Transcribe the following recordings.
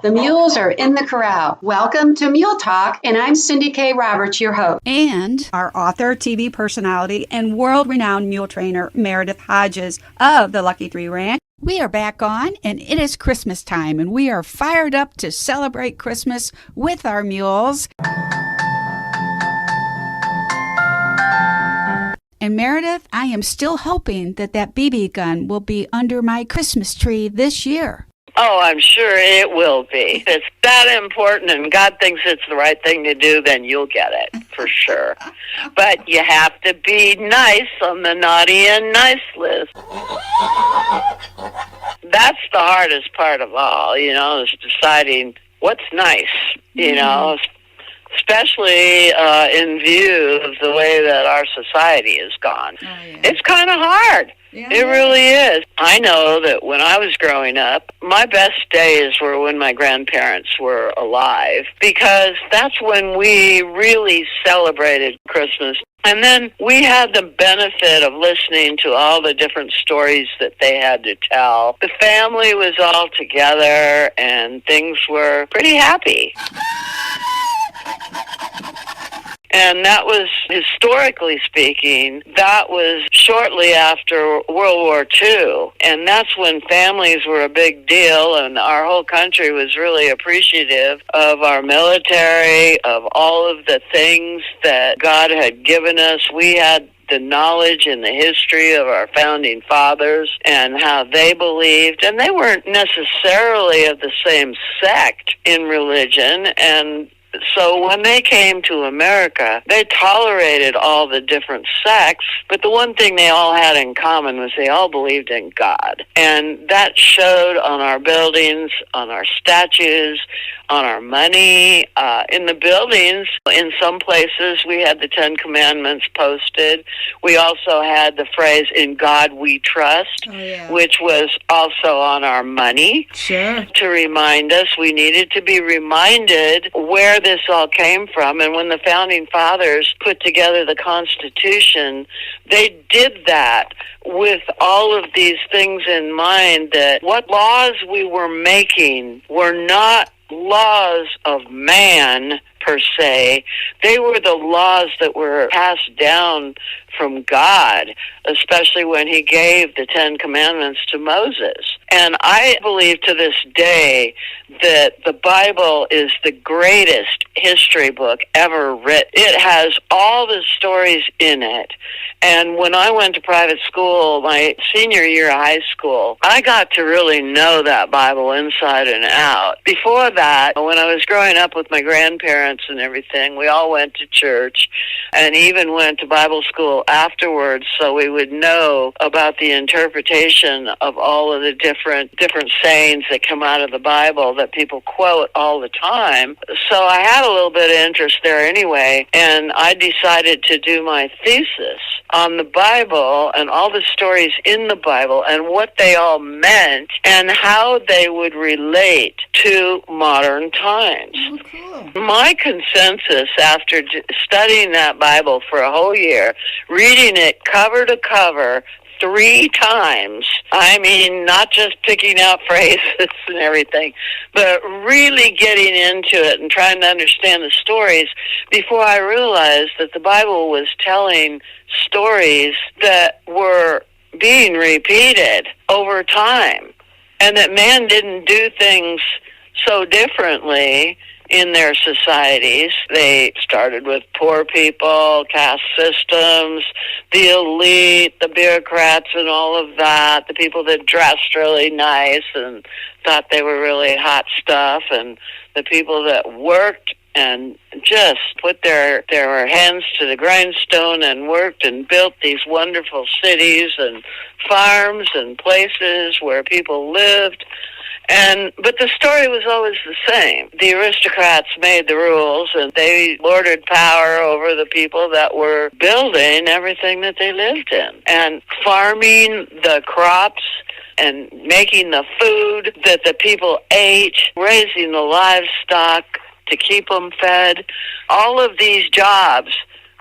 The mules are in the corral. Welcome to Mule Talk, and I'm Cindy K. Roberts, your host. And our author, TV personality, and world-renowned mule trainer, Meredith Hodges of the Lucky 3 Ranch. We are back on, and it is Christmas time, and we are fired up to celebrate Christmas with our mules. And Meredith, I am still hoping that BB gun will be under my Christmas tree this year. Oh, I'm sure it will be. If it's that important and God thinks it's the right thing to do, then you'll get it, for sure. But you have to be nice on the naughty and nice list. That's the hardest part of all, is deciding what's nice, especially in view of the way that our society has gone. Oh, yeah. It's kind of hard. Yeah. It really is. I know that when I was growing up, my best days were when my grandparents were alive, because that's when we really celebrated Christmas. And then we had the benefit of listening to all the different stories that they had to tell. The family was all together, and things were pretty happy. And that was, historically speaking, that was shortly after World War II. And that's when families were a big deal, and our whole country was really appreciative of our military, of all of the things that God had given us. We had the knowledge and the history of our founding fathers and how they believed. And they weren't necessarily of the same sect in religion, and so when they came to America, they tolerated all the different sects, but the one thing they all had in common was they all believed in God. And that showed on our buildings, on our statues, on our money. In the buildings, in some places, we had the 10 Commandments posted. We also had the phrase, "In God we trust," which was also on our money. Sure. To remind us, we needed to be reminded where this all came from. And when the Founding Fathers put together the Constitution, they did that with all of these things in mind, that what laws we were making were not laws of man per se. They were the laws that were passed down from God, especially when he gave the 10 Commandments to Moses. And I believe to this day that the Bible is the greatest history book ever written. It has all the stories in it. And when I went to private school, my senior year of high school, I got to really know that Bible inside and out. Before that, when I was growing up with my grandparents and everything, we all went to church and even went to Bible school afterwards, so we would know about the interpretation of all of the different sayings that come out of the Bible that people quote all the time. So I had a little bit of interest there anyway, and I decided to do my thesis on the Bible and all the stories in the Bible and what they all meant and how they would relate to modern times. Oh, cool. My consensus after studying that Bible for a whole year, reading it cover to cover 3 times, I mean, not just picking out phrases and everything, but really getting into it and trying to understand the stories, before I realized that the Bible was telling stories that were being repeated over time, and that man didn't do things so differently in their societies. They started with poor people, caste systems, the elite, the bureaucrats and all of that, the people that dressed really nice and thought they were really hot stuff, and the people that worked and just put their hands to the grindstone and worked and built these wonderful cities and farms and places where people lived. But the story was always the same. The aristocrats made the rules, and they lorded power over the people that were building everything that they lived in, and farming the crops and making the food that the people ate, raising the livestock to keep them fed. All of these jobs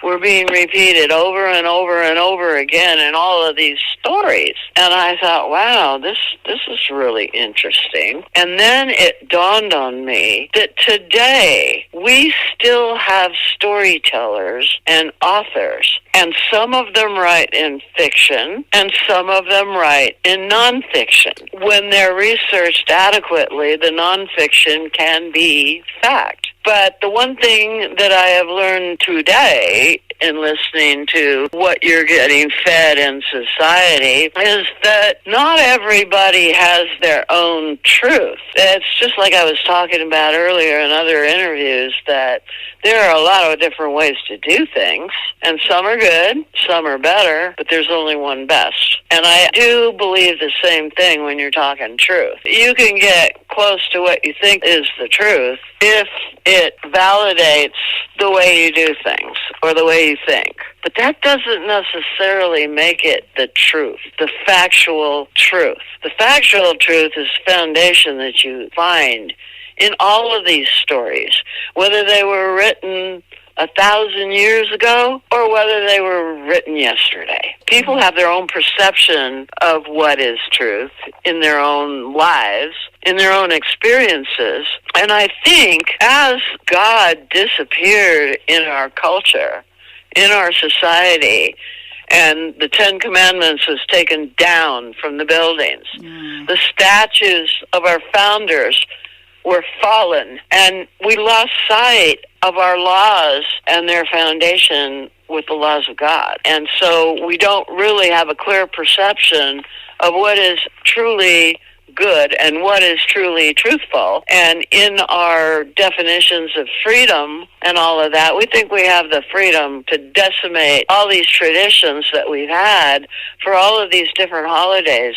were being repeated over and over and over again in all of these stories. And I thought, wow, this is really interesting. And then it dawned on me that today we still have storytellers and authors, and some of them write in fiction and some of them write in nonfiction. When they're researched adequately, the nonfiction can be fact. But the one thing that I have learned today in listening to what you're getting fed in society is that not everybody has their own truth. It's just like I was talking about earlier in other interviews, that there are a lot of different ways to do things, and some are good, some are better, but there's only one best. And I do believe the same thing when you're talking truth. You can get close to what you think is the truth if it validates the way you do things or the way you think. But that doesn't necessarily make it the truth, the factual truth. The factual truth is the foundation that you find in all of these stories, whether they were written 1,000 years ago or whether they were written yesterday. People have their own perception of what is truth in their own lives, in their own experiences. And I think as God disappeared in our culture, in our society, and the Ten Commandments was taken down from the buildings, the statues of our founders were fallen, and we lost sight of our laws and their foundation with the laws of God. And so we don't really have a clear perception of what is truly good and what is truly truthful. And in our definitions of freedom and all of that, we think we have the freedom to decimate all these traditions that we've had for all of these different holidays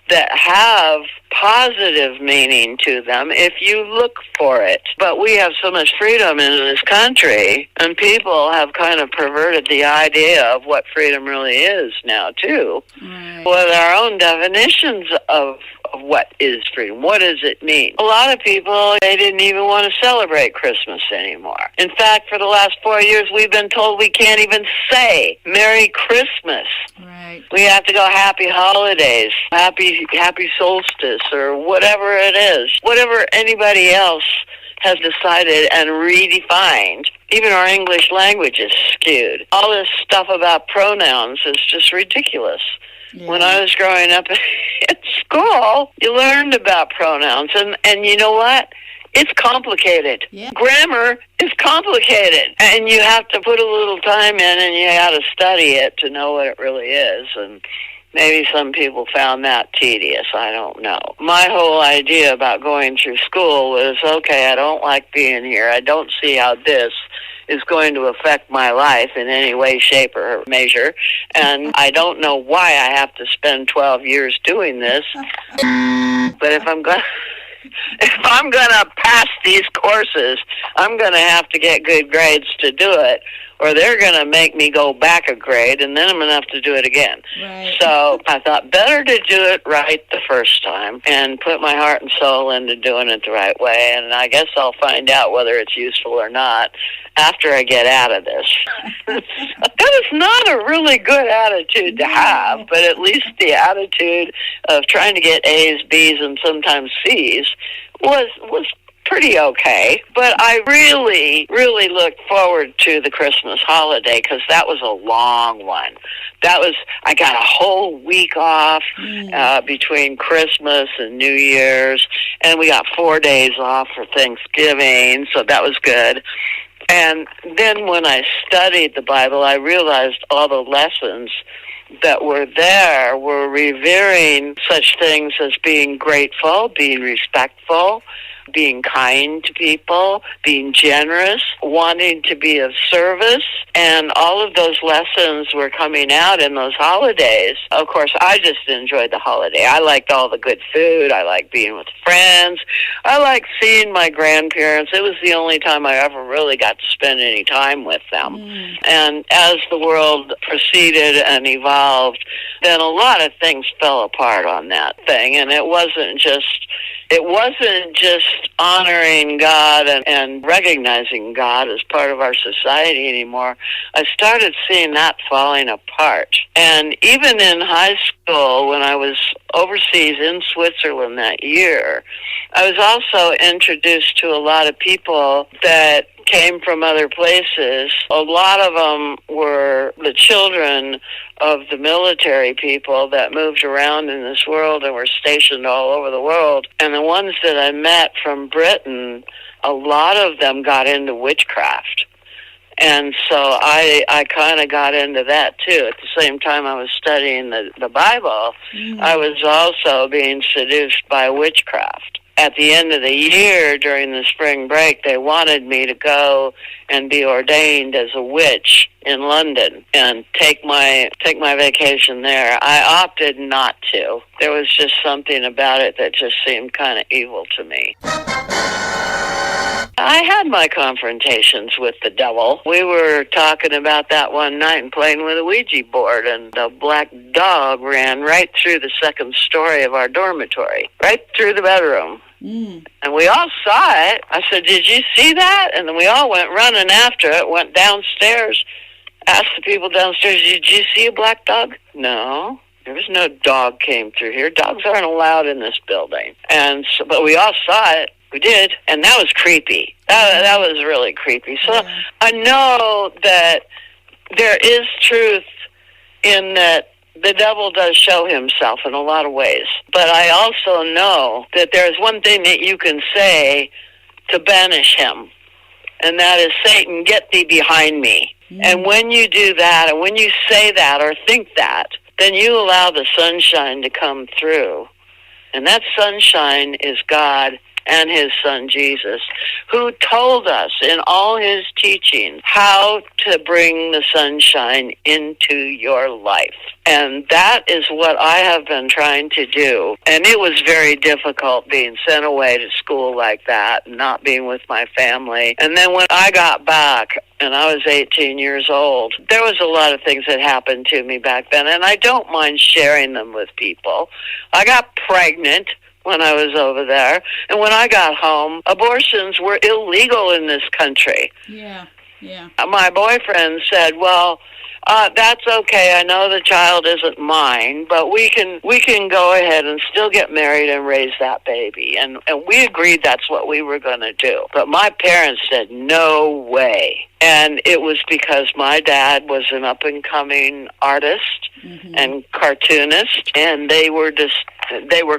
that have positive meaning to them if you look for it. But we have so much freedom in this country, and people have kind of perverted the idea of what freedom really is now, too, with our own definitions of what is freedom. What does it mean? A lot of people, they didn't even want to celebrate Christmas anymore. In fact, for the last 4 years, we've been told we can't even say Merry Christmas. Right. We have to go Happy Holidays, Happy Solstice, or whatever it is. Whatever anybody else has decided and redefined. Even our English language is skewed. All this stuff about pronouns is just ridiculous. Yeah. When I was growing up in school, you learned about pronouns, and you know what? It's complicated. Yeah. Grammar is complicated, and you have to put a little time in, and you got to study it to know what it really is. And maybe some people found that tedious. I don't know. My whole idea about going through school was, okay, I don't like being here. I don't see how this is going to affect my life in any way, shape, or measure. And I don't know why I have to spend 12 years doing this. But if I'm going to pass these courses, I'm going to have to get good grades to do it, or they're going to make me go back a grade, and then I'm going to have to do it again. Right. So I thought better to do it right the first time and put my heart and soul into doing it the right way, and I guess I'll find out whether it's useful or not after I get out of this. That is not a really good attitude to have, but at least the attitude of trying to get A's, B's, and sometimes C's was pretty okay. But I really, really looked forward to the Christmas holiday because that was a long one. I got a whole week off between Christmas and New Year's, and we got 4 days off for Thanksgiving, so that was good. And then when I studied the Bible, I realized all the lessons that were there were revering such things as being grateful, being respectful, being kind to people, being generous, wanting to be of service, and all of those lessons were coming out in those holidays. Of course, I just enjoyed the holiday. I liked all the good food. I liked being with friends. I liked seeing my grandparents. It was the only time I ever really got to spend any time with them. And as the world proceeded and evolved, then a lot of things fell apart on that thing, and it wasn't just it wasn't just honoring God and recognizing God as part of our society anymore. I started seeing that falling apart. And even in high school, when I was overseas in Switzerland that year, I was also introduced to a lot of people that came from other places. A lot of them were the children of the military people that moved around in this world and were stationed all over the world. And the ones that I met from Britain, a lot of them got into witchcraft. And so I kind of got into that too. At the same time I was studying the Bible, I was also being seduced by witchcraft. At the end of the year, during the spring break, they wanted me to go and be ordained as a witch in London and take my vacation there. I opted not to. There was just something about it that just seemed kind of evil to me. I had my confrontations with the devil. We were talking about that one night and playing with a Ouija board, and the black dog ran right through the second story of our dormitory, right through the bedroom. And we all saw it. I said, "Did you see that?" And then we all went running after it, went downstairs, asked the people downstairs, "Did you see a black dog?" "No. There was no dog came through here. Dogs aren't allowed in this building." And so, but we all saw it. We did, and that was creepy. That was really creepy. So I know that there is truth in that the devil does show himself in a lot of ways. But I also know that there's one thing that you can say to banish him, and that is, "Satan, get thee behind me." And when you do that, and when you say that or think that, then you allow the sunshine to come through. And that sunshine is God and his son Jesus, who told us in all his teachings how to bring the sunshine into your life. And that is what I have been trying to do. And it was very difficult being sent away to school like that, not being with my family. And then when I got back, and I was 18 years old, there was a lot of things that happened to me back then, and I don't mind sharing them with people. I got pregnant when I was over there, and when I got home, abortions were illegal in this country. Yeah. My boyfriend said, "Well, that's okay. I know the child isn't mine, but we can go ahead and still get married and raise that baby." And we agreed that's what we were going to do. But my parents said, "No way." And it was because my dad was an up-and-coming artist and cartoonist, and they were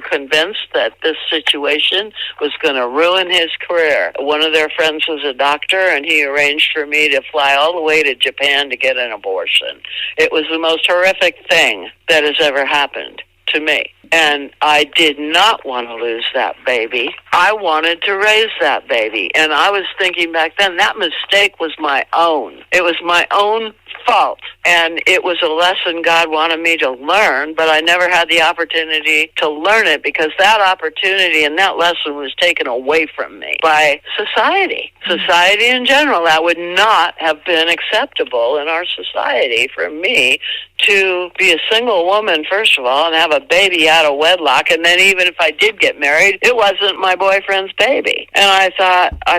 convinced that this situation was going to ruin his career. One of their friends was a doctor, and he arranged for me to fly all the way to Japan to get an abortion. It was the most horrific thing that has ever happened to me. And I did not want to lose that baby. I wanted to raise that baby. And I was thinking back then, that mistake was my own. It was my own fault. And it was a lesson God wanted me to learn, but I never had the opportunity to learn it because that opportunity and that lesson was taken away from me by society. Society in general. That would not have been acceptable in our society for me to be a single woman, first of all, and have a baby out of wedlock. And then even if I did get married, it wasn't my boyfriend's baby. And I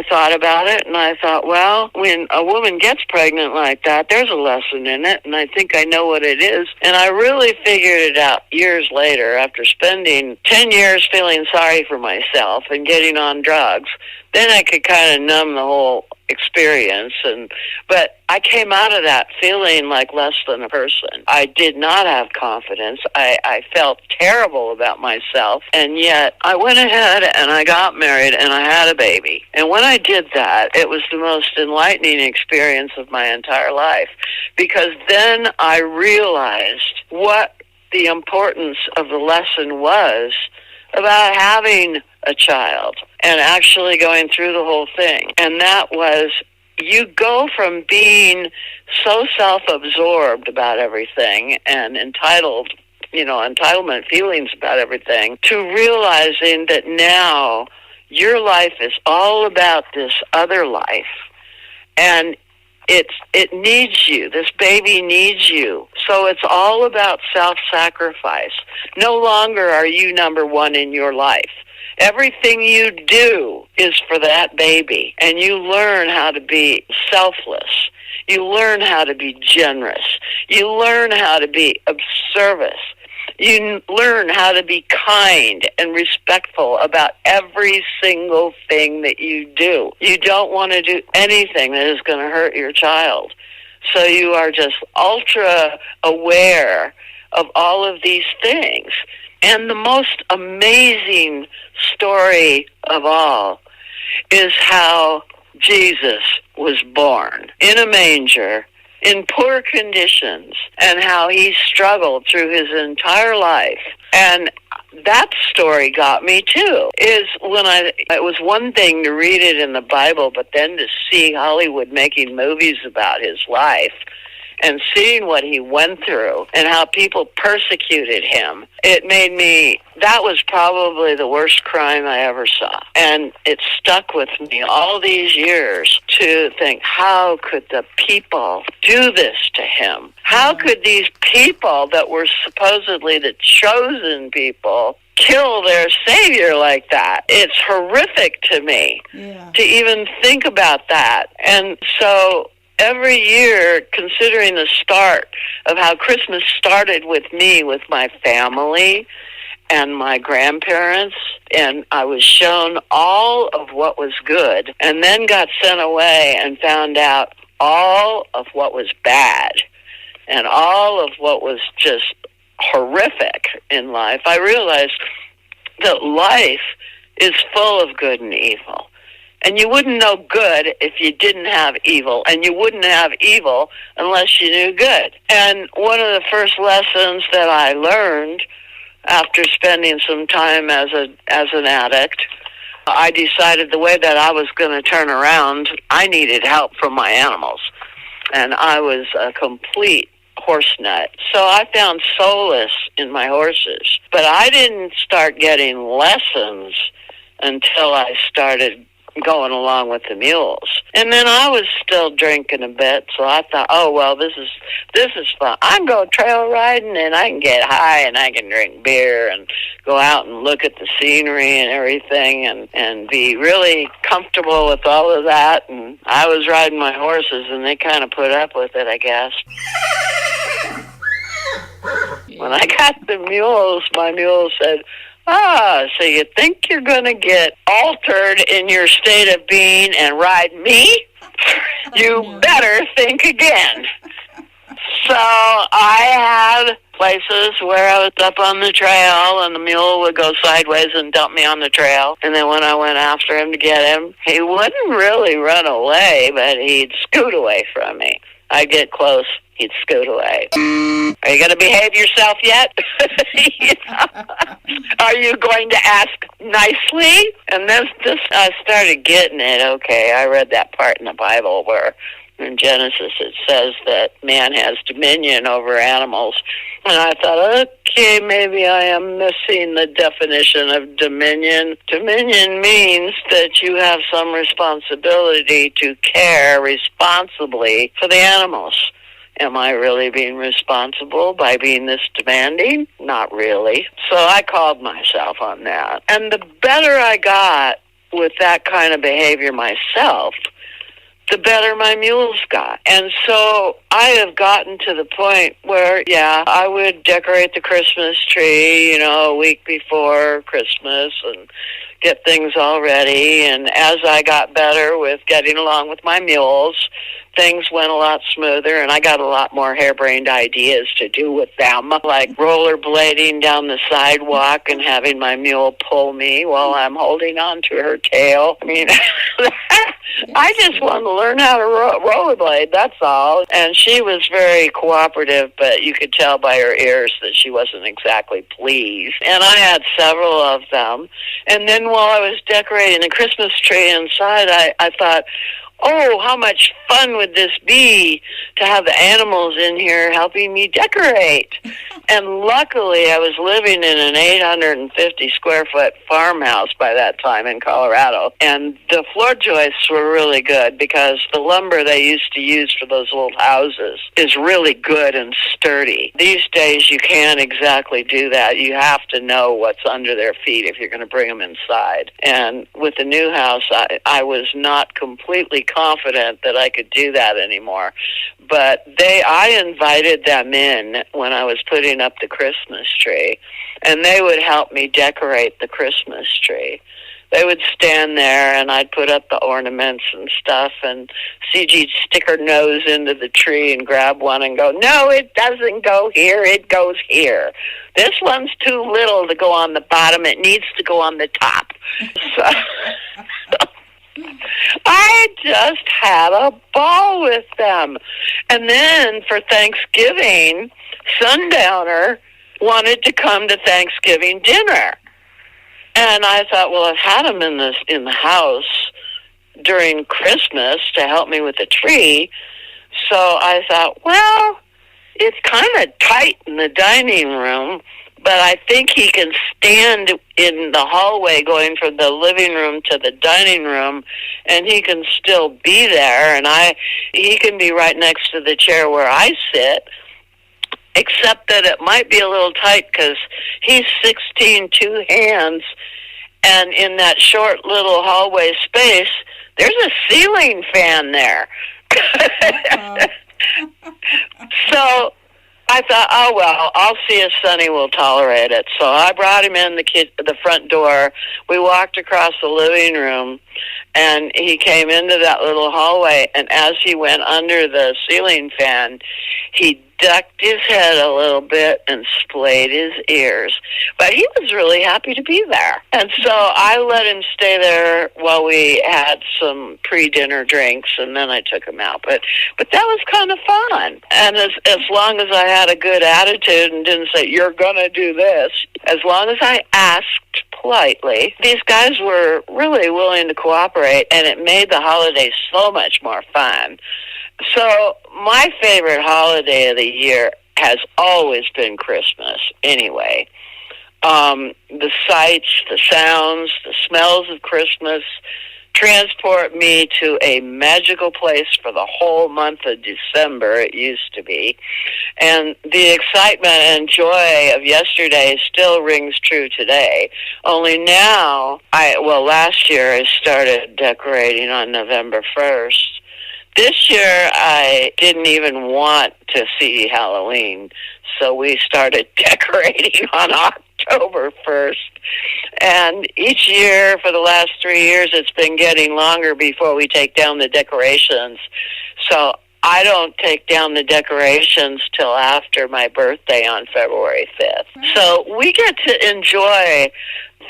thought about it, and I thought, well, when a woman gets pregnant like that, there's a lesson in it, and I think I know what it is. And I really figured it out years later after spending 10 years feeling sorry for myself and getting on drugs. Then I could kind of numb the whole experience, but I came out of that feeling like less than a person. I did not have confidence. I felt terrible about myself, and yet I went ahead and I got married and I had a baby. And when I did that, it was the most enlightening experience of my entire life, because then I realized what the importance of the lesson was about having a child and actually going through the whole thing. And that was, you go from being so self-absorbed about everything and entitlement feelings about everything, to realizing that now your life is all about this other life. And it needs you. This baby needs you. So it's all about self-sacrifice. No longer are you number one in your life. Everything you do is for that baby, and you learn how to be selfless. You learn how to be generous. You learn how to be of service. You learn how to be kind and respectful about every single thing that you do. You don't want to do anything that is going to hurt your child. So you are just ultra aware of all of these things. And the most amazing story of all is how Jesus was born in a manger in poor conditions, and how he struggled through his entire life. And that story got me too. It was one thing to read it in the Bible, but then to see Hollywood making movies about his life and seeing what he went through and how people persecuted him, that was probably the worst crime I ever saw. And it stuck with me all these years to think, how could the people do this to him? How could these people that were supposedly the chosen people kill their Savior like that? It's horrific to me to even think about that. And so every year, considering the start of how Christmas started with me, with my family and my grandparents, and I was shown all of what was good, and then got sent away and found out all of what was bad and all of what was just horrific in life, I realized that life is full of good and evil. And you wouldn't know good if you didn't have evil, and you wouldn't have evil unless you knew good. And one of the first lessons that I learned after spending some time as an addict, I decided the way that I was going to turn around, I needed help from my animals. And I was a complete horse nut. So I found solace in my horses. But I didn't start getting lessons until I started going along with the mules. And then I was still drinking a bit, so I thought, oh, well, this is fun. I can go trail riding, and I can get high, and I can drink beer, and go out and look at the scenery and everything, and be really comfortable with all of that. And I was riding my horses, and they kind of put up with it, I guess. When I got the mules, my mule said, so you think you're going to get altered in your state of being and ride me? You better think again. So I had places where I was up on the trail, and the mule would go sideways and dump me on the trail. And then when I went after him to get him, he wouldn't really run away, but he'd scoot away from me. I'd get close, he'd scoot away. Are you going to behave yourself yet? Are you going to ask nicely? And this I started getting it. Okay, I read that part in the Bible where in Genesis it says that man has dominion over animals. And I thought, okay, maybe I am missing the definition of dominion. Dominion means that you have some responsibility to care responsibly for the animals. Am I really being responsible by being this demanding? Not really. So I called myself on that. And the better I got with that kind of behavior myself, the better my mules got. And so I have gotten to the point where, I would decorate the Christmas tree, a week before Christmas and get things all ready. And as I got better with getting along with my mules, things went a lot smoother, and I got a lot more harebrained ideas to do with them, like rollerblading down the sidewalk and having my mule pull me while I'm holding on to her tail. I mean, I just wanted to learn how to rollerblade, that's all. And she was very cooperative, but you could tell by her ears that she wasn't exactly pleased. And I had several of them. And then while I was decorating the Christmas tree inside, I thought, oh, how much fun would this be to have the animals in here helping me decorate? And luckily, I was living in an 850 square foot farmhouse by that time in Colorado. And the floor joists were really good because the lumber they used to use for those old houses is really good and sturdy. These days, you can't exactly do that. You have to know what's under their feet if you're going to bring them inside. And with the new house, I was not completely confident that I could do that anymore. But I invited them in when I was putting up the Christmas tree, and they would help me decorate the Christmas tree. They would stand there, and I'd put up the ornaments and stuff, and CG'd stick her nose into the tree and grab one and go, no, it doesn't go here, it goes here. This one's too little to go on the bottom, it needs to go on the top. So I just had a ball with them. And then for Thanksgiving, Sundowner wanted to come to Thanksgiving dinner. And I thought, well, I've had him in the house during Christmas to help me with the tree. So I thought, well, it's kind of tight in the dining room, but I think he can stand in the hallway going from the living room to the dining room, and he can still be there, and he can be right next to the chair where I sit, except that it might be a little tight because he's 16, 2 hands, and in that short little hallway space, there's a ceiling fan there. So I thought, oh, well, I'll see if Sonny will tolerate it. So I brought him in the front door. We walked across the living room, and he came into that little hallway, and as he went under the ceiling fan, he ducked his head a little bit and splayed his ears. But he was really happy to be there. And so I let him stay there while we had some pre-dinner drinks, and then I took him out. But that was kind of fun. And as long as I had a good attitude and didn't say, you're going to do this, as long as I asked politely, these guys were really willing to cooperate, and it made the holiday so much more fun. So my favorite holiday of the year has always been Christmas anyway. The sights, the sounds, the smells of Christmas transport me to a magical place for the whole month of December, it used to be. And the excitement and joy of yesterday still rings true today. Only now, last year I started decorating on November 1st. This year, I didn't even want to see Halloween, so we started decorating on October 1st. And each year for the last 3 years, it's been getting longer before we take down the decorations. So I don't take down the decorations till after my birthday on February 5th. So we get to enjoy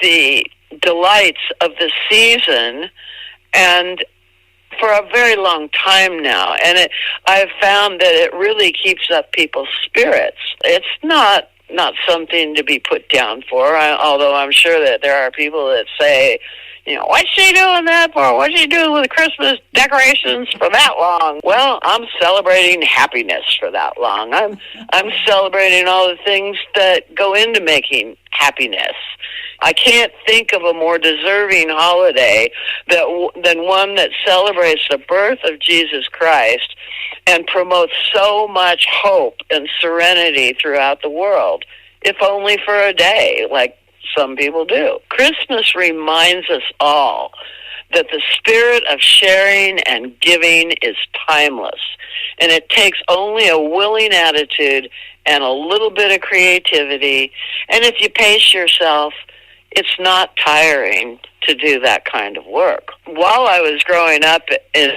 the delights of the season, and for a very long time now, and I've found that it really keeps up people's spirits. It's not something to be put down for, although I'm sure that there are people that say, what's she doing that for? What's she doing with the Christmas decorations for that long? Well, I'm celebrating happiness for that long. I'm celebrating all the things that go into making happiness. I can't think of a more deserving holiday than one that celebrates the birth of Jesus Christ and promotes so much hope and serenity throughout the world, if only for a day, like some people do. Christmas reminds us all that the spirit of sharing and giving is timeless, and it takes only a willing attitude and a little bit of creativity, and if you pace yourself, it's not tiring to do that kind of work. While I was growing up,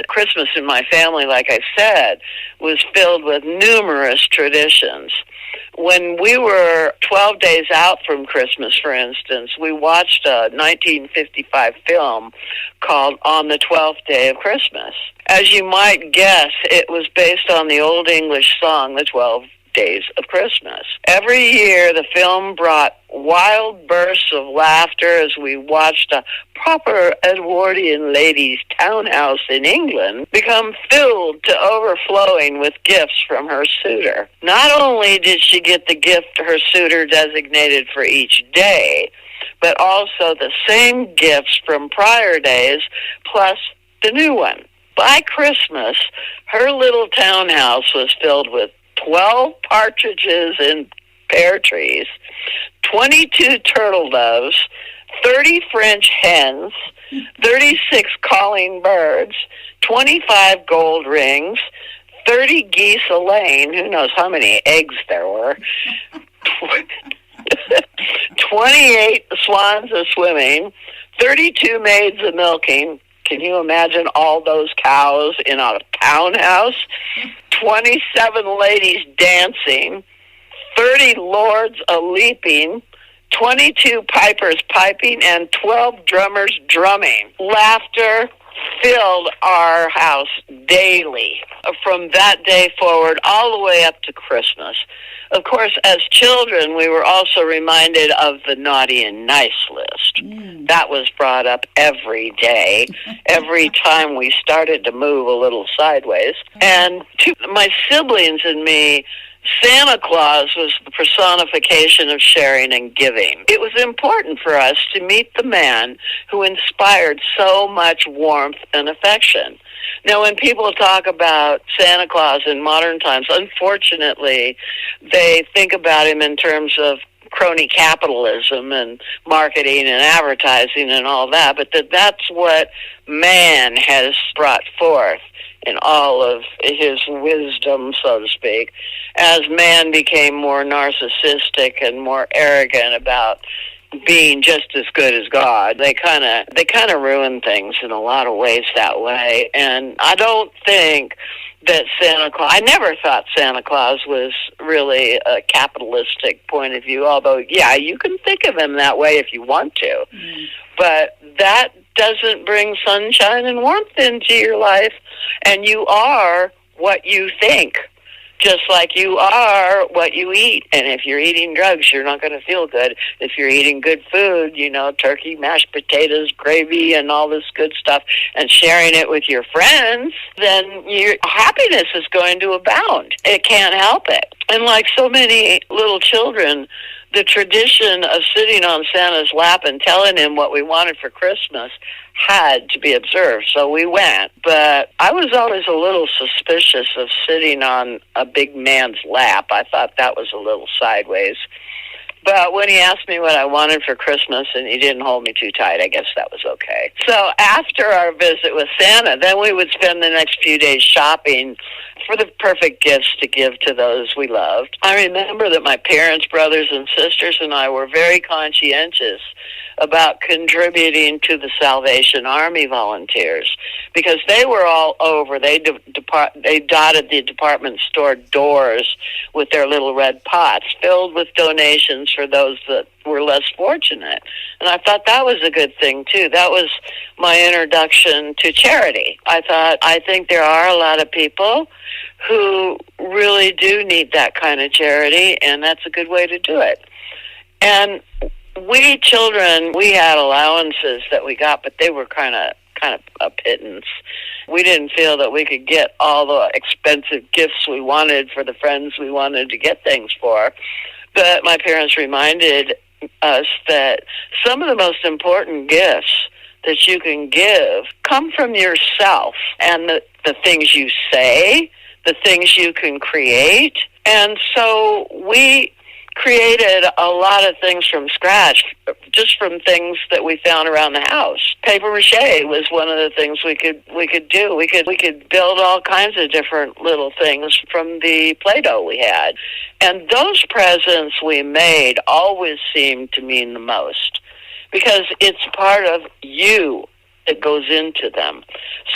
Christmas in my family, like I said, was filled with numerous traditions. When we were 12 days out from Christmas, for instance, we watched a 1955 film called On the 12th Day of Christmas. As you might guess, it was based on the Old English song, The 12 days of Christmas. Every year, the film brought wild bursts of laughter as we watched a proper Edwardian lady's townhouse in England become filled to overflowing with gifts from her suitor. Not only did she get the gift her suitor designated for each day, but also the same gifts from prior days, plus the new one. By Christmas, her little townhouse was filled with 12 partridges in pear trees, 22 turtle doves, 30 French hens, 36 calling birds, 25 gold rings, 30 geese a laying, who knows how many eggs there were, 28 swans a swimming, 32 maids a milking. Can you imagine all those cows in a townhouse? 27 ladies dancing, 30 lords a leaping, 22 pipers piping, and 12 drummers drumming. Laughter filled our house daily from that day forward all the way up to Christmas. Of course, as children, we were also reminded of the naughty and nice list. That was brought up every day, every time we started to move a little sideways. And to my siblings and me, Santa Claus was the personification of sharing and giving. It was important for us to meet the man who inspired so much warmth and affection. Now, when people talk about Santa Claus in modern times, unfortunately, they think about him in terms of crony capitalism and marketing and advertising and all that, but that's what man has brought forth in all of his wisdom, so to speak, as man became more narcissistic and more arrogant about being just as good as God. They kind of ruin things in a lot of ways that way. And I don't think that Santa Claus, I never thought Santa Claus was really a capitalistic point of view, although, yeah, you can think of him that way if you want to. But that doesn't bring sunshine and warmth into your life, and you are what you think. Just like you are what you eat. And if you're eating drugs, you're not going to feel good. If you're eating good food, turkey, mashed potatoes, gravy, and all this good stuff, and sharing it with your friends, then your happiness is going to abound. It can't help it. And like so many little children, the tradition of sitting on Santa's lap and telling him what we wanted for Christmas had to be observed. So we went. But I was always a little suspicious of sitting on a big man's lap. I thought that was a little sideways. But when he asked me what I wanted for Christmas and he didn't hold me too tight, I guess that was okay. So after our visit with Santa, then we would spend the next few days shopping for the perfect gifts to give to those we loved. I remember that my parents, brothers, and sisters and I were very conscientious about contributing to the Salvation Army volunteers because they were all over. They dotted the department store doors with their little red pots filled with donations for those that were less fortunate. And I thought that was a good thing, too. That was my introduction to charity. I think there are a lot of people who really do need that kind of charity, and that's a good way to do it. And we children, we had allowances that we got, but they were kind of a pittance. We didn't feel that we could get all the expensive gifts we wanted for the friends we wanted to get things for. But my parents reminded us that some of the most important gifts that you can give come from yourself and the things you say, the things you can create. And so we created a lot of things from scratch, just from things that we found around the house. Paper mache was one of the things we could do. We could build all kinds of different little things from the Play-Doh we had. And those presents we made always seemed to mean the most because it's part of you that goes into them.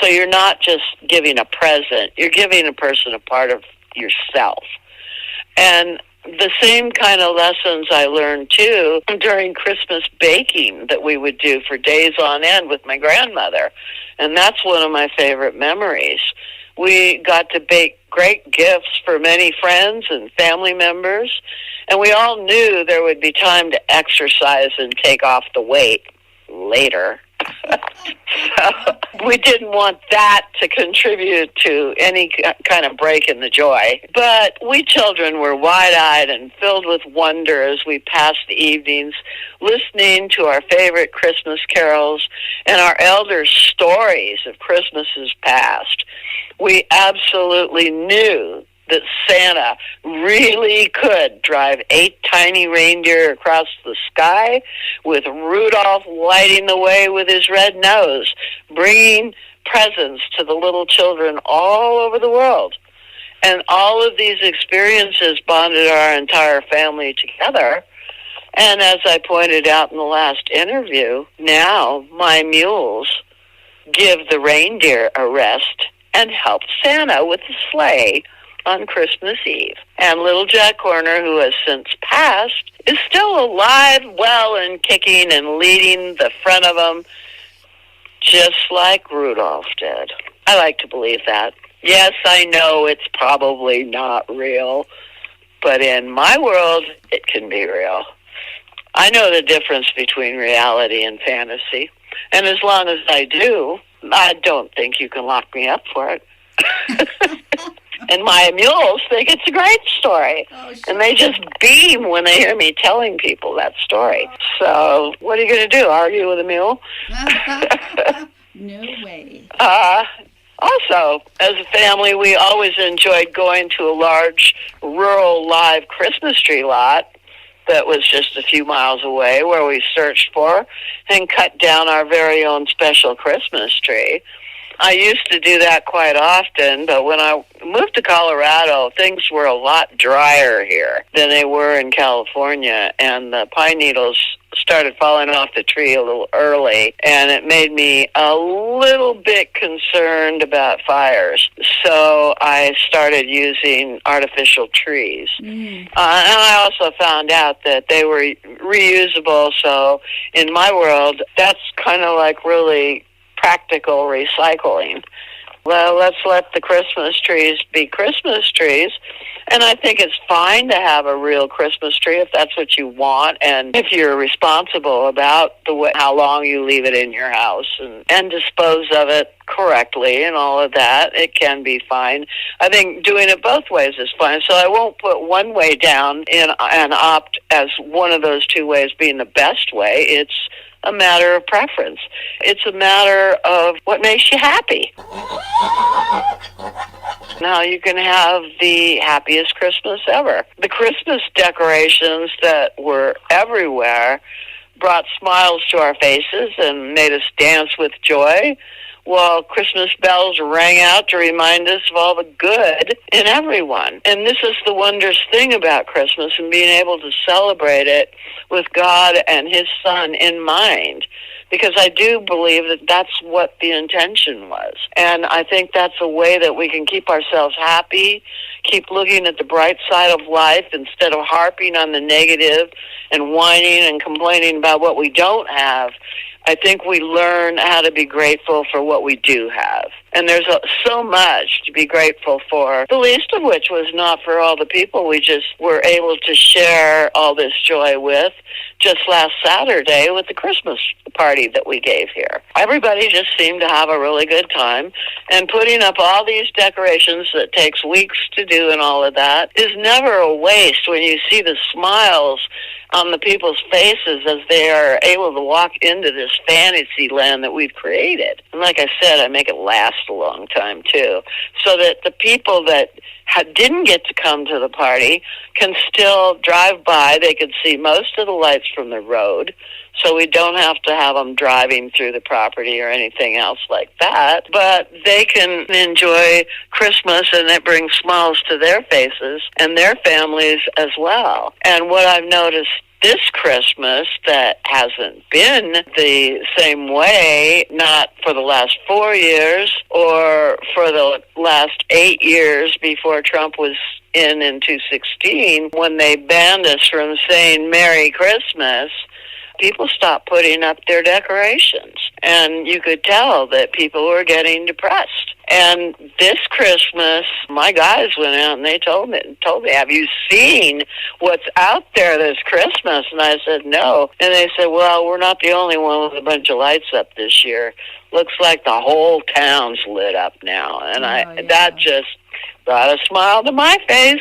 So you're not just giving a present, you're giving a person a part of yourself. And the same kind of lessons I learned, too, during Christmas baking that we would do for days on end with my grandmother. And that's one of my favorite memories. We got to bake great gifts for many friends and family members. And we all knew there would be time to exercise and take off the weight later. So we didn't want that to contribute to any kind of break in the joy. But we children were wide-eyed and filled with wonder as we passed the evenings listening to our favorite Christmas carols and our elders' stories of Christmases past. We absolutely knew that Santa really could drive 8 tiny reindeer across the sky, with Rudolph lighting the way with his red nose, bringing presents to the little children all over the world. And all of these experiences bonded our entire family together. And as I pointed out in the last interview, now my mules give the reindeer a rest and help Santa with the sleigh on Christmas Eve. And little Jack Horner, who has since passed, is still alive, well, and kicking and leading the front of them, just like Rudolph did. I like to believe that. Yes, I know it's probably not real, but in my world, it can be real. I know the difference between reality and fantasy, and as long as I do, I don't think you can lock me up for it. And my mules think it's a great story. Oh, sure. And they just beam when they hear me telling people that story. So what are you going to do, argue with a mule? No way. Also, as a family, we always enjoyed going to a large rural live Christmas tree lot that was just a few miles away, where we searched for and cut down our very own special Christmas tree. I used to do that quite often, but when I moved to Colorado, things were a lot drier here than they were in California, and the pine needles started falling off the tree a little early, and it made me a little bit concerned about fires. So I started using artificial trees. And I also found out that they were reusable, so in my world, that's kind of like really practical recycling. Well, let's let the Christmas trees be Christmas trees. And I think it's fine to have a real Christmas tree if that's what you want, and if you're responsible about the way, how long you leave it in your house and dispose of it correctly and all of that, it can be fine. I think doing it both ways is fine. So I won't put one way down and opt as one of those two ways being the best way. It's a matter of preference. It's a matter of what makes you happy. Now you can have the happiest Christmas ever. The Christmas decorations that were everywhere brought smiles to our faces and made us dance with joy, while Christmas bells rang out to remind us of all the good in everyone. And this is the wondrous thing about Christmas, and being able to celebrate it with God and His Son in mind, because I do believe that that's what the intention was. And I think that's a way that we can keep ourselves happy, keep looking at the bright side of life instead of harping on the negative and whining and complaining about what we don't have. I think we learn how to be grateful for what we do have. And there's so much to be grateful for, the least of which was not for all the people we just were able to share all this joy with just last Saturday with the Christmas party that we gave here. Everybody just seemed to have a really good time, and putting up all these decorations that takes weeks to do and all of that is never a waste when you see the smiles on the people's faces as they are able to walk into this fantasy land that we've created. And like I said, I make it last a long time too, so that the people that didn't get to come to the party can still drive by. They can see most of the lights from the road, so we don't have to have them driving through the property or anything else like that. But they can enjoy Christmas, and it brings smiles to their faces and their families as well. And what I've noticed this Christmas that hasn't been the same way, not for the last 4 years or for the last 8 years before Trump was in 2016, when they banned us from saying Merry Christmas, people stopped putting up their decorations. And you could tell that people were getting depressed. And this Christmas, my guys went out and they told me, have you seen what's out there this Christmas? And I said, no. And they said, well, we're not the only one with a bunch of lights up this year. Looks like the whole town's lit up now. And that just brought a smile to my face.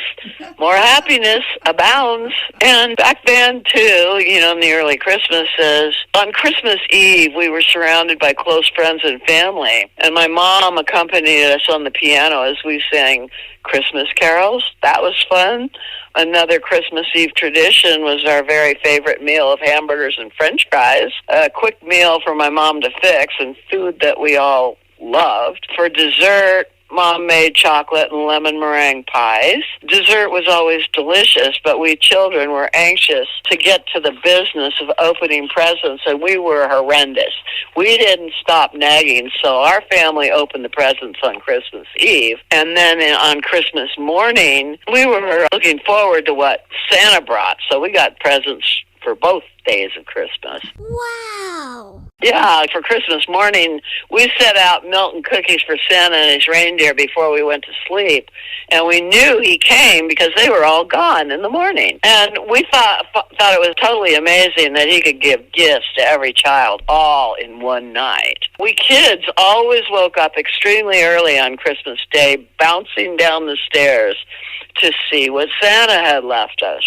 More happiness abounds. And back then, too, in the early Christmases, on Christmas Eve, we were surrounded by close friends and family. And my mom accompanied us on the piano as we sang Christmas carols. That was fun. Another Christmas Eve tradition was our very favorite meal of hamburgers and French fries, a quick meal for my mom to fix, and food that we all loved. For dessert, Mom made chocolate and lemon meringue pies. Dessert was always delicious, but we children were anxious to get to the business of opening presents, and we were horrendous. We didn't stop nagging, so our family opened the presents on Christmas Eve. And then on Christmas morning, we were looking forward to what Santa brought, so we got presents for both days of Christmas. Wow! Yeah, for Christmas morning, we set out milk and cookies for Santa and his reindeer before we went to sleep. And we knew he came because they were all gone in the morning. And we thought it was totally amazing that he could give gifts to every child all in one night. We kids always woke up extremely early on Christmas Day, bouncing down the stairs to see what Santa had left us.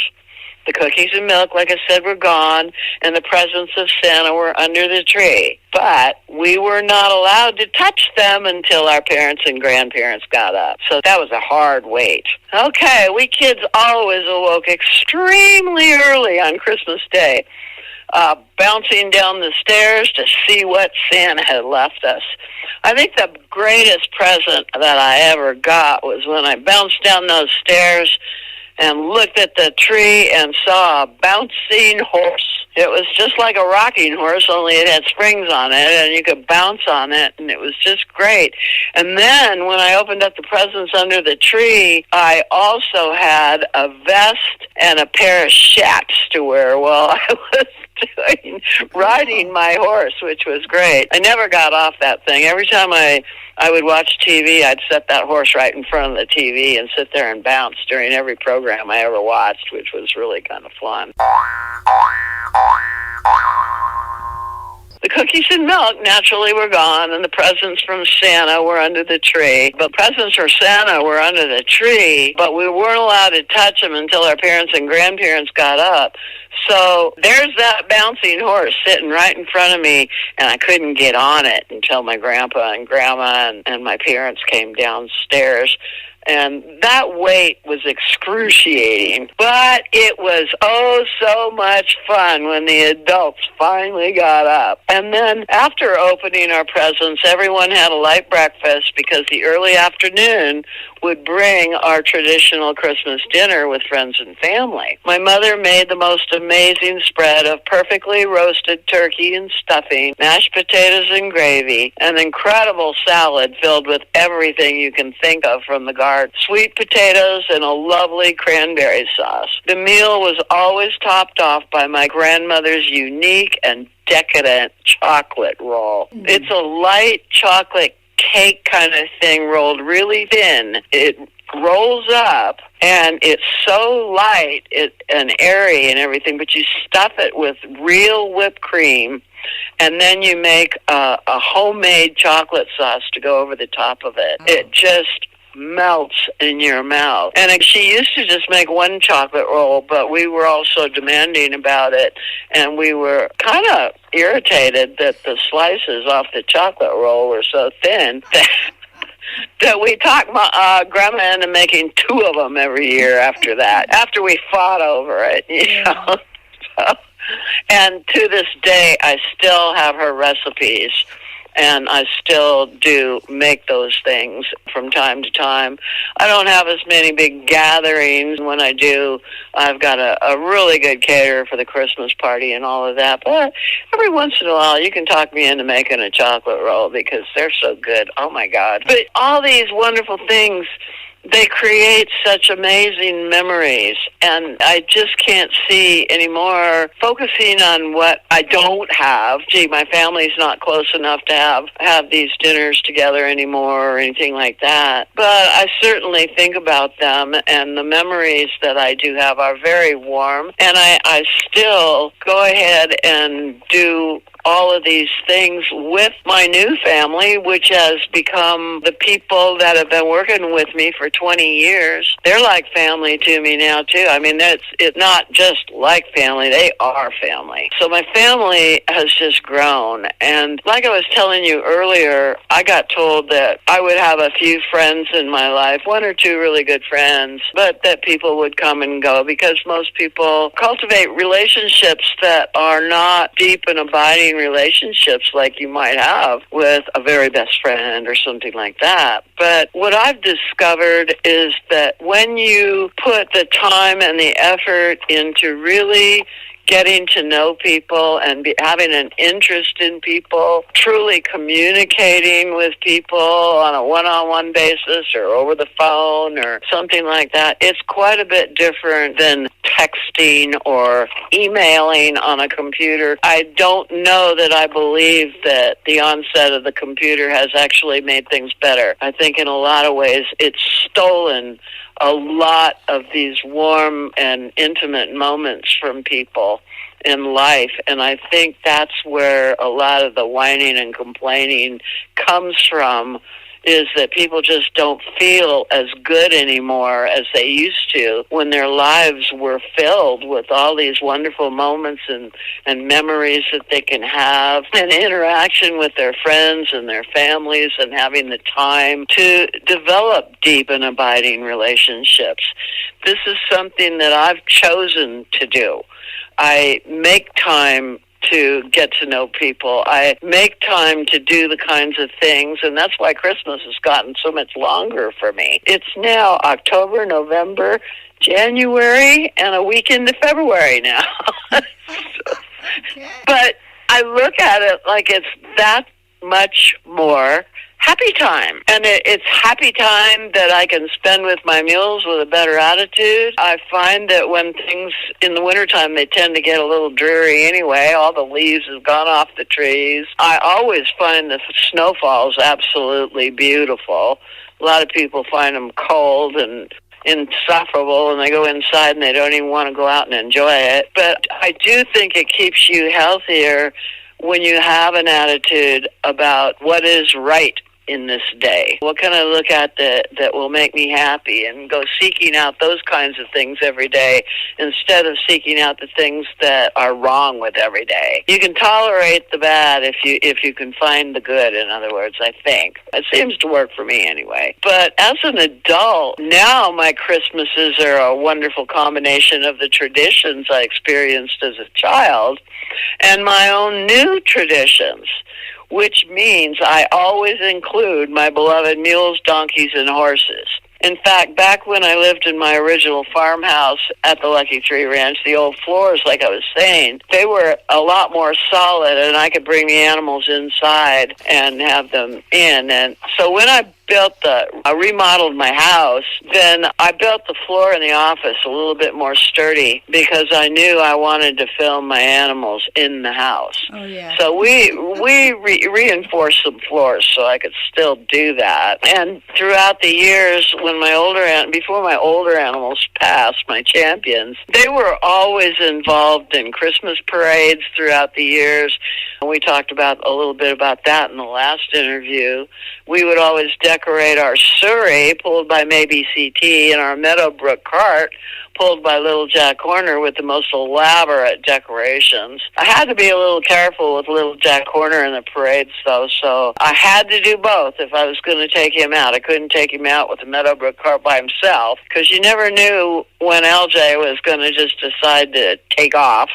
The cookies and milk, like I said, were gone, and the presents of Santa were under the tree. But we were not allowed to touch them until our parents and grandparents got up. So that was a hard wait. Okay, we kids always awoke extremely early on Christmas Day, bouncing down the stairs to see what Santa had left us. I think the greatest present that I ever got was when I bounced down those stairs and looked at the tree and saw a bouncing horse. It was just like a rocking horse, only it had springs on it, and you could bounce on it, and it was just great. And then when I opened up the presents under the tree, I also had a vest and a pair of shacks to wear while I was riding my horse, which was great. I never got off that thing. Every time I would watch TV, I'd set that horse right in front of the TV and sit there and bounce during every program I ever watched, which was really kind of fun. The cookies and milk naturally were gone, and the presents from Santa were under the tree. But presents for Santa were under the tree, but we weren't allowed to touch them until our parents and grandparents got up. So there's that bouncing horse sitting right in front of me, and I couldn't get on it until my grandpa and grandma and my parents came downstairs. And that wait was excruciating, but it was oh so much fun when the adults finally got up. And then after opening our presents, everyone had a light breakfast because the early afternoon would bring our traditional Christmas dinner with friends and family. My mother made the most amazing spread of perfectly roasted turkey and stuffing, mashed potatoes and gravy, an incredible salad filled with everything you can think of from the garden, sweet potatoes, and a lovely cranberry sauce. The meal was always topped off by my grandmother's unique and decadent chocolate roll. It's a light chocolate cake kind of thing rolled really thin. It rolls up, and it's so light and airy and everything, but you stuff it with real whipped cream, and then you make a homemade chocolate sauce to go over the top of it. It just melts in your mouth. And she used to just make one chocolate roll, but we were all so demanding about it, and we were kind of irritated that the slices off the chocolate roll were so thin that we talked Grandma into making 2 of them every year after that, after we fought over it, you know. So, and to this day, I still have her recipes, and I still do make those things from time to time. I don't have as many big gatherings. When I do, I've got a really good caterer for the Christmas party and all of that. But every once in a while, you can talk me into making a chocolate roll because they're so good. Oh, my God. But all these wonderful things they create such amazing memories, and I just can't see anymore focusing on what I don't have. Gee, my family's not close enough to have these dinners together anymore or anything like that. But I certainly think about them, and the memories that I do have are very warm, and I still go ahead and do all of these things with my new family, which has become the people that have been working with me for 20 years. They're like family to me now, too. I mean, it's not just like family. They are family. So my family has just grown. And like I was telling you earlier, I got told that I would have a few friends in my life, one or two really good friends, but that people would come and go because most people cultivate relationships that are not deep and abiding relationships like you might have with a very best friend or something like that. But what I've discovered is that when you put the time and the effort into really getting to know people and having an interest in people, truly communicating with people on a one-on-one basis or over the phone or something like that, it's quite a bit different than texting or emailing on a computer. I don't know that I believe that the onset of the computer has actually made things better. I think in a lot of ways it's stolen a lot of these warm and intimate moments from people in life, and I think that's where a lot of the whining and complaining comes from, is that people just don't feel as good anymore as they used to when their lives were filled with all these wonderful moments and memories that they can have, and interaction with their friends and their families, and having the time to develop deep and abiding relationships. This is something that I've chosen to do. I make time to get to know people. I make time to do the kinds of things, and that's why Christmas has gotten so much longer for me. It's now October, November, January, and a week into February now. Okay. But I look at it like it's that much more happy time. And it's happy time that I can spend with my mules with a better attitude. I find that when things in the wintertime, they tend to get a little dreary anyway. All the leaves have gone off the trees. I always find the snowfalls absolutely beautiful. A lot of people find them cold and insufferable, and they go inside and they don't even want to go out and enjoy it. But I do think it keeps you healthier when you have an attitude about what is right in this day. What can I look at that will make me happy, and go seeking out those kinds of things every day instead of seeking out the things that are wrong with every day. You can tolerate the bad if you can find the good, in other words, I think. It seems to work for me anyway. But as an adult, now my Christmases are a wonderful combination of the traditions I experienced as a child and my own new traditions, which means I always include my beloved mules, donkeys, and horses. In fact, back when I lived in my original farmhouse at the Lucky Three Ranch, the old floors, like I was saying, they were a lot more solid, and I could bring the animals inside and have them in. And so when I remodeled my house, then I built the floor in the office a little bit more sturdy because I knew I wanted to film my animals in the house. Oh, yeah. So we reinforced some floors so I could still do that. And throughout the years, before my older animals passed, my champions, they were always involved in Christmas parades throughout the years. And we talked a little bit about that in the last interview. We would always decorate our surrey, pulled by Maybe CT, and our Meadowbrook cart, pulled by Little Jack Horner, with the most elaborate decorations. I had to be a little careful with Little Jack Horner in the parades, though, so I had to do both if I was going to take him out. I couldn't take him out with the Meadowbrook cart by himself, because you never knew when LJ was going to just decide to take off.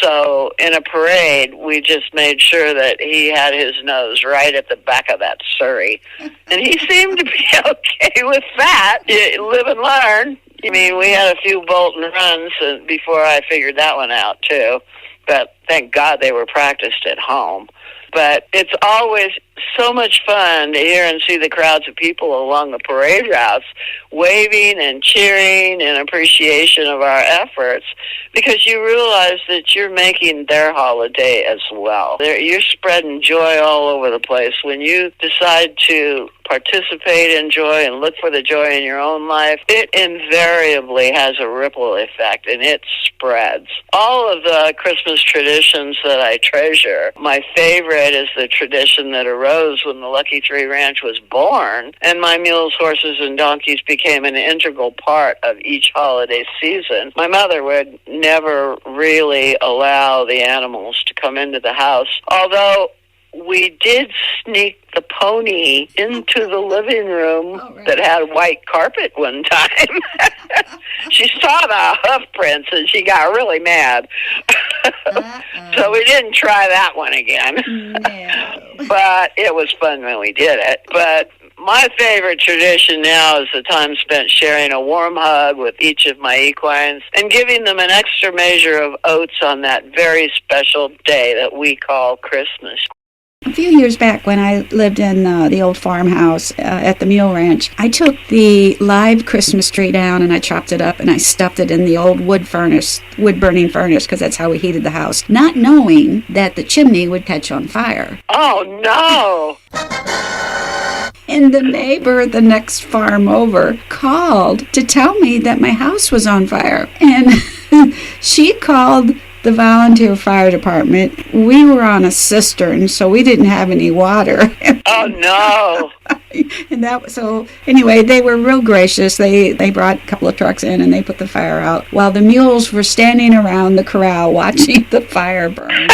So in a parade, we just made sure that he had his nose right at the back of that surrey. And he seemed to be okay with that. You live and learn. I mean, we had a few bolt and runs before I figured that one out, too. But thank God they were practiced at home. But it's always so much fun to hear and see the crowds of people along the parade routes waving and cheering in appreciation of our efforts, because you realize that you're making their holiday as well. You're spreading joy all over the place. When you decide to participate in joy and look for the joy in your own life, it invariably has a ripple effect, and it spreads. All of the Christmas traditions that I treasure, my favorite is the tradition that arose when the Lucky Three Ranch was born, and my mules, horses, and donkeys became an integral part of each holiday season. My mother would never really allow the animals to come into the house, although we did sneak the pony into the living room that had white carpet one time. She saw the hoof prints and she got really mad. So we didn't try that one again. No. But it was fun when we did it. But my favorite tradition now is the time spent sharing a warm hug with each of my equines and giving them an extra measure of oats on that very special day that we call Christmas. A few years back when I lived in the old farmhouse at the Mule Ranch, I took the live Christmas tree down and I chopped it up and I stuffed it in the old wood burning furnace, because that's how we heated the house, not knowing that the chimney would catch on fire. Oh, no! And the neighbor the next farm over called to tell me that my house was on fire. And she called the volunteer fire department. We were on a cistern, so we didn't have any water. Oh, no. And so anyway, they were real gracious. They brought a couple of trucks in and they put the fire out while the mules were standing around the corral watching the fire burn.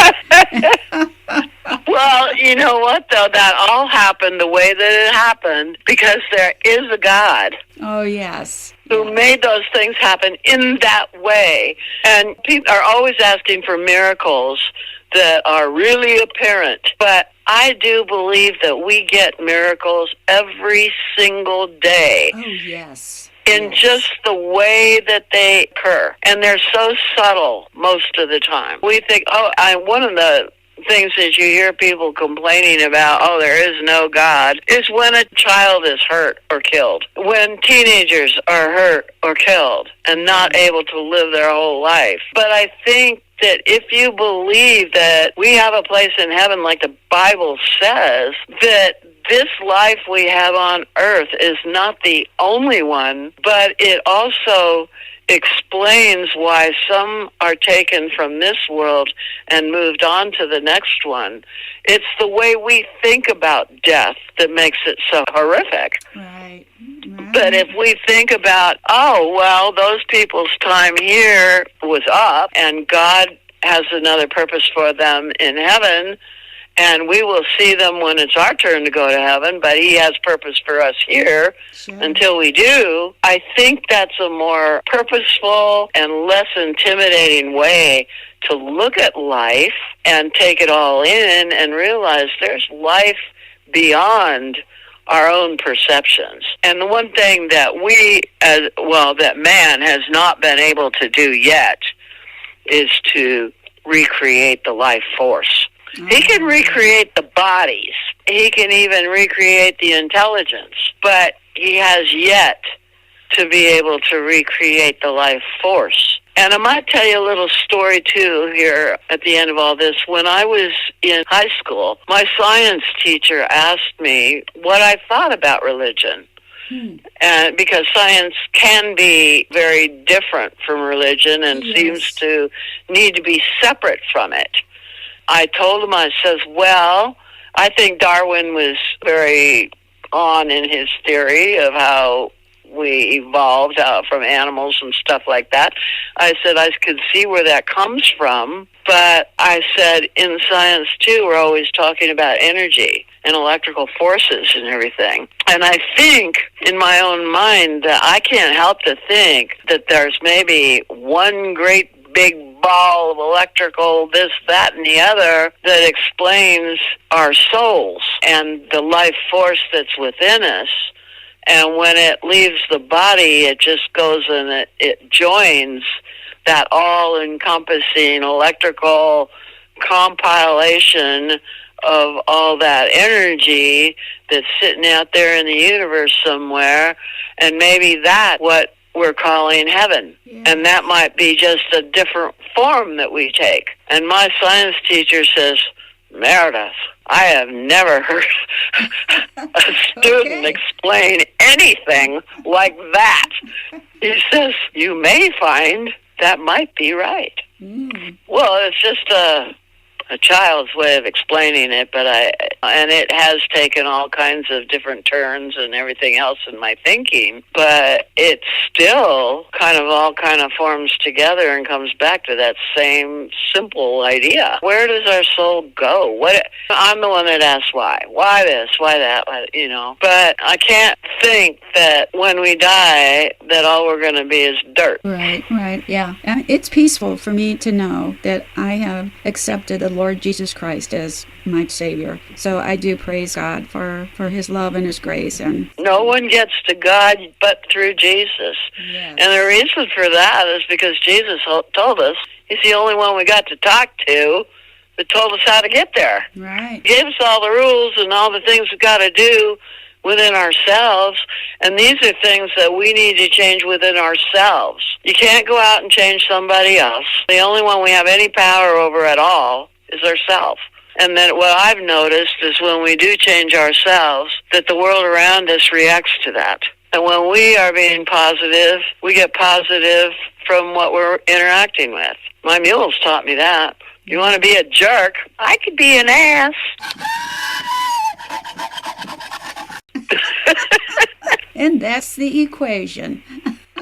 Well, you know what, though? That all happened the way that it happened because there is a God. Oh, yes. Who made those things happen in that way. And people are always asking for miracles that are really apparent. But I do believe that we get miracles every single day. Oh, yes. In just the way that they occur. And they're so subtle most of the time. We think, one of the things that you hear people complaining about, there is no God, is when a child is hurt or killed. When teenagers are hurt or killed and not able to live their whole life. But I think that if you believe that we have a place in heaven, like the Bible says, that this life we have on earth is not the only one, but it also explains why some are taken from this world and moved on to the next one. It's the way we think about death that makes it so horrific. Right. But if we think about, those people's time here was up and God has another purpose for them in heaven, and we will see them when it's our turn to go to heaven, but he has purpose for us here until we do. I think that's a more purposeful and less intimidating way to look at life and take it all in and realize there's life beyond our own perceptions. And the one thing that that man has not been able to do yet is to recreate the life force. He can recreate the bodies. He can even recreate the intelligence. But he has yet to be able to recreate the life force. And I might tell you a little story, too, here at the end of all this. When I was in high school, my science teacher asked me what I thought about religion. And because science can be very different from religion and seems to need to be separate from it. I told him, I says, I think Darwin was very on in his theory of how we evolved from animals and stuff like that. I said, I could see where that comes from, but I said, in science, too, we're always talking about energy and electrical forces and everything. And I think, in my own mind, that I can't help to think that there's maybe one great big ball of electrical, this, that, and the other, that explains our souls and the life force that's within us. And when it leaves the body, it just goes and it joins that all-encompassing electrical compilation of all that energy that's sitting out there in the universe somewhere, and maybe that's what we're calling heaven. Yeah. And that might be just a different form that we take. And my science teacher says, Meredith, I have never heard a student explain anything like that. He says, you may find that might be right. Well, it's just a child's way of explaining it, and it has taken all kinds of different turns and everything else in my thinking, but it still all forms together and comes back to that same simple idea. Where does our soul go? I'm the one that asks why. Why this? Why that? But I can't think that when we die that all we're going to be is dirt. Right, yeah. It's peaceful for me to know that I have accepted the Lord Jesus Christ as my Savior. So I do praise God for His love and His grace. And no one gets to God but through Jesus. Yes. And the reason for that is because Jesus told us He's the only one we got to talk to that told us how to get there. Right. He gave us all the rules and all the things we've got to do within ourselves, and these are things that we need to change within ourselves. You can't go out and change somebody else. The only one we have any power over at all is ourselves. And then what I've noticed is when we do change ourselves, that the world around us reacts to that. And when we are being positive, we get positive from what we're interacting with. My mules taught me that. You want to be a jerk? I could be an ass. And that's the equation.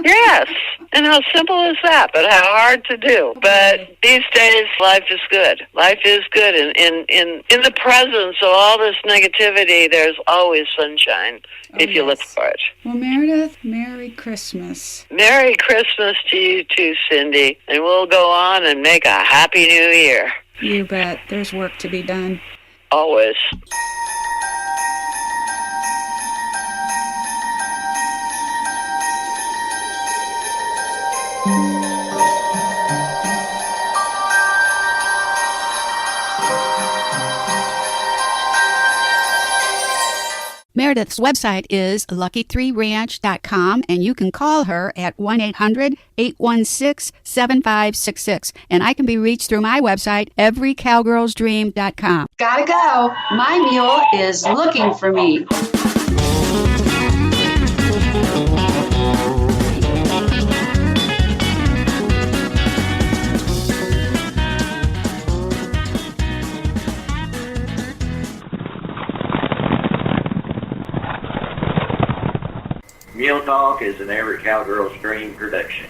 Yes. And how simple is that, but how hard to do. But these days, life is good. Life is good. In the presence of all this negativity, there's always sunshine if you look for it. Well, Meredith, Merry Christmas. Merry Christmas to you too, Cindy. And we'll go on and make a Happy New Year. You bet. There's work to be done. Always. Meredith's website is lucky3ranch.com, and you can call her at 1-800-816-7566. And I can be reached through my website, everycowgirlsdream.com. Gotta go. My mule is looking for me. Mule Talk is an Every Cowgirl's Dream production.